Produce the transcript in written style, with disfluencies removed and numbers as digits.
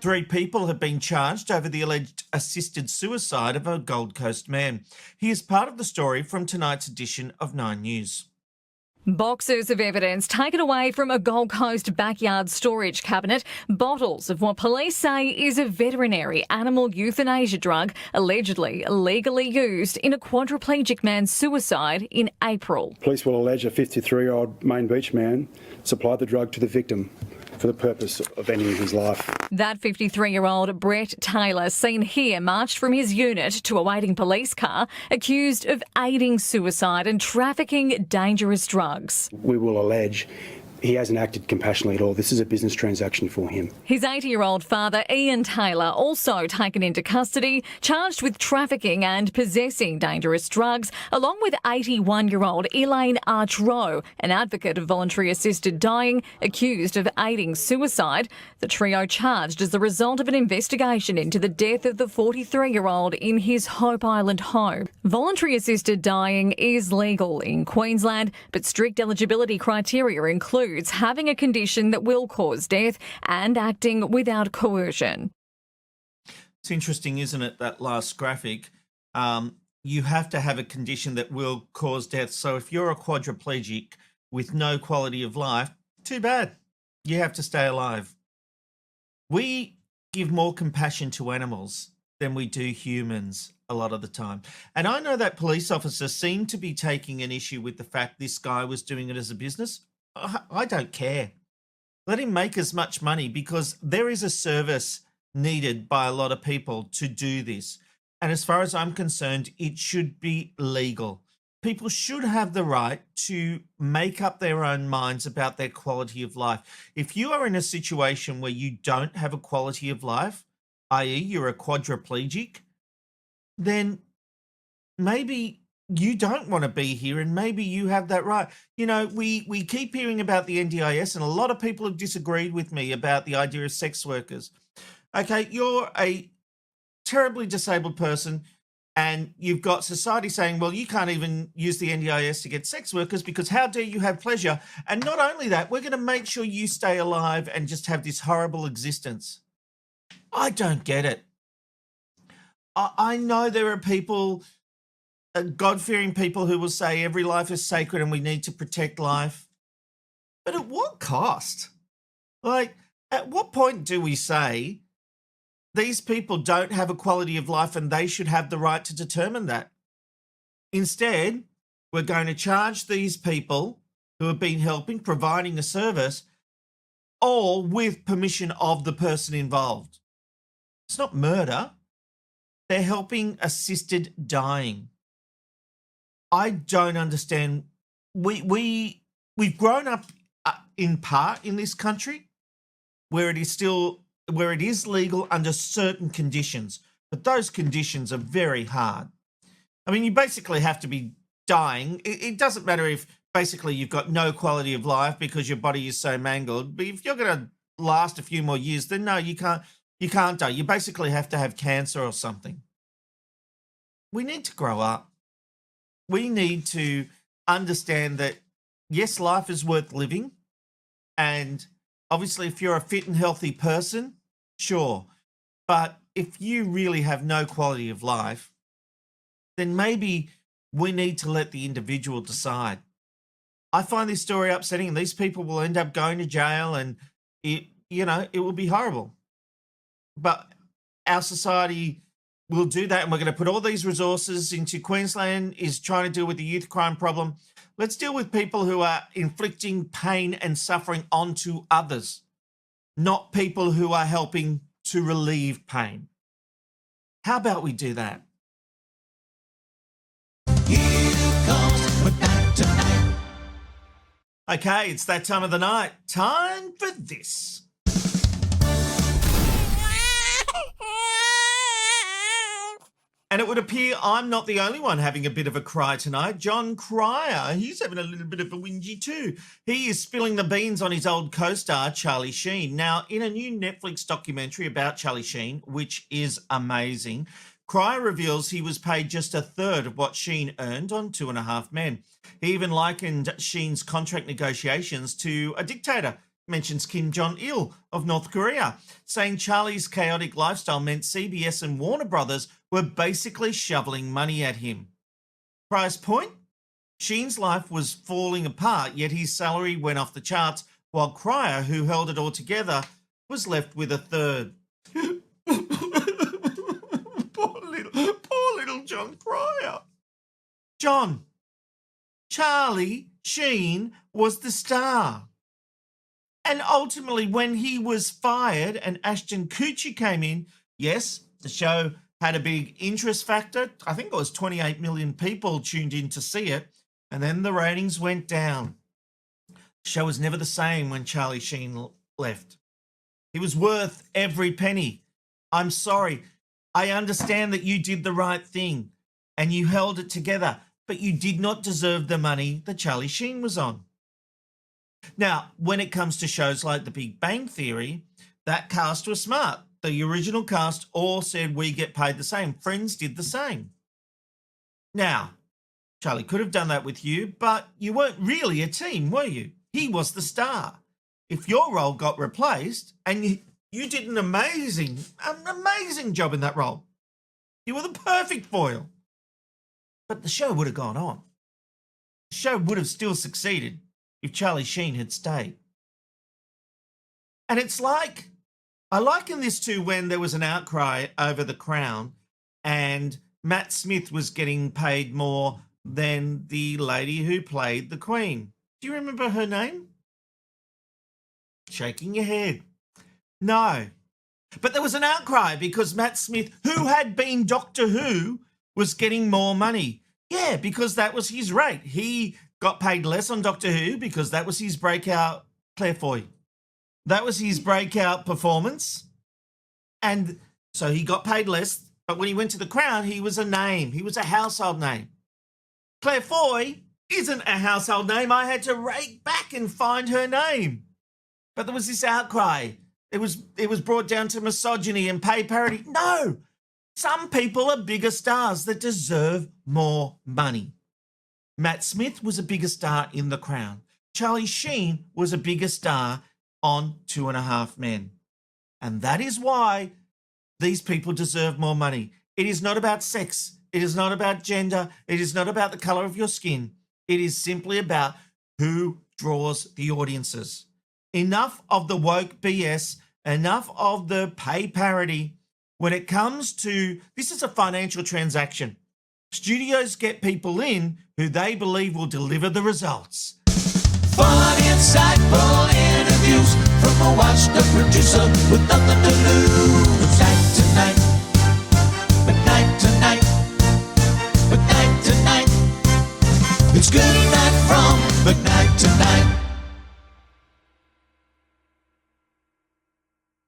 3 people have been charged over the alleged assisted suicide of a Gold Coast man. He is part of the story from tonight's edition of 9 News. Boxes of evidence taken away from a Gold Coast backyard storage cabinet. Bottles of what police say is a veterinary animal euthanasia drug allegedly illegally used in a quadriplegic man's suicide in April. Police will allege a 53-year-old Main Beach man supplied the drug to the victim for the purpose of ending his life. That 53-year-old Brett Taylor, seen here, marched from his unit to a waiting police car, accused of aiding suicide and trafficking dangerous drugs. We will allege he hasn't acted compassionately at all. This is a business transaction for him. His 80-year-old father, Ian Taylor, also taken into custody, charged with trafficking and possessing dangerous drugs, along with 81-year-old Elaine Archrow, an advocate of voluntary assisted dying, accused of aiding suicide. The trio charged as the result of an investigation into the death of the 43-year-old in his Hope Island home. Voluntary assisted dying is legal in Queensland, but strict eligibility criteria include having a condition that will cause death and acting without coercion. It's interesting, isn't it, that last graphic? You have to have a condition that will cause death. So if you're a quadriplegic with no quality of life, too bad. You have to stay alive. We give more compassion to animals than we do humans a lot of the time. And I know that police officers seem to be taking an issue with the fact this guy was doing it as a business. I don't care. Let him make as much money, because there is a service needed by a lot of people to do this. And as far as I'm concerned, it should be legal. People should have the right to make up their own minds about their quality of life. If you are in a situation where you don't have a quality of life, i.e. you're a quadriplegic, then maybe you don't want to be here, and maybe you have that right. You know, we keep hearing about the NDIS, and a lot of people have disagreed with me about the idea of sex workers. Okay, you're a terribly disabled person, and you've got society saying, well, you can't even use the NDIS to get sex workers because how dare you have pleasure? And not only that, we're going to make sure you stay alive and just have this horrible existence. I don't get it. I know there are people, God-fearing people, who will say every life is sacred and we need to protect life. But at what cost? Like, at what point do we say these people don't have a quality of life and they should have the right to determine that? Instead, we're going to charge these people who have been helping, providing a service, all with permission of the person involved. It's not murder. They're helping assisted dying. I don't understand. We've grown up in part in this country where it is legal under certain conditions, but those conditions are very hard. I mean, you basically have to be dying. It doesn't matter if basically you've got no quality of life because your body is so mangled, but if you're going to last a few more years, then no, you can't die. You basically have to have cancer or something. We need to grow up. We need to understand that, yes, life is worth living. And obviously, if you're a fit and healthy person, sure. But if you really have no quality of life, then maybe we need to let the individual decide. I find this story upsetting. These people will end up going to jail, and it will be horrible. But our society will do that, and we're going to put all these resources into Queensland is trying to deal with the youth crime problem. Let's deal with people who are inflicting pain and suffering onto others, not people who are helping to relieve pain. How about we do that? Here comes McKnight Tonight. Okay, it's that time of the night. Time for this. And it would appear I'm not the only one having a bit of a cry tonight. John Cryer, he's having a little bit of a whingy too. He is spilling the beans on his old co-star, Charlie Sheen. Now, in a new Netflix documentary about Charlie Sheen, which is amazing, Cryer reveals he was paid just a third of what Sheen earned on 2.5 Men. He even likened Sheen's contract negotiations to a dictator. mentions Kim Jong-il of North Korea, saying Charlie's chaotic lifestyle meant CBS and Warner Brothers were basically shoveling money at him. Price point? Sheen's life was falling apart, yet his salary went off the charts, while Cryer, who held it all together, was left with a third. poor little John Cryer. John, Charlie Sheen was the star. And ultimately, when he was fired and Ashton Kutcher came in, yes, the show had a big interest factor. I think it was 28 million people tuned in to see it. And then the ratings went down. The show was never the same when Charlie Sheen left. He was worth every penny. I'm sorry. I understand that you did the right thing and you held it together, but you did not deserve the money that Charlie Sheen was on. Now, when it comes to shows like The Big Bang Theory, that cast was smart. The original cast all said we get paid the same. Friends did the same. Now, Charlie could have done that with you, but you weren't really a team, were you? He was the star. If your role got replaced, and you did an amazing job in that role, you were the perfect foil. But the show would have gone on. The show would have still succeeded if Charlie Sheen had stayed. And it's like, I liken this to when there was an outcry over The Crown and Matt Smith was getting paid more than the lady who played the Queen. Do you remember her name? Shaking your head. No. But there was an outcry because Matt Smith, who had been Doctor Who, was getting more money. Yeah, because that was his rate. He got paid less on Doctor Who because that was his breakout Claire Foy. That was his breakout performance. And so he got paid less. But when he went to The Crown, he was a name. He was a household name. Claire Foy isn't a household name. I had to rake back and find her name. But there was this outcry. It was brought down to misogyny and pay parity. No, some people are bigger stars that deserve more money. Matt Smith was a bigger star in The Crown. Charlie Sheen was a bigger star on 2.5 Men. And that is why these people deserve more money. It is not about sex. It is not about gender. It is not about the color of your skin. It is simply about who draws the audiences. Enough of the woke BS, enough of the pay parity. When it comes to, this is a financial transaction. Studios get people in who they believe will deliver the results. Fun, insightful interviews from a washed-up producer with nothing to lose. McKnight Tonight, McKnight Tonight, McKnight Tonight. It's good night from McKnight Tonight.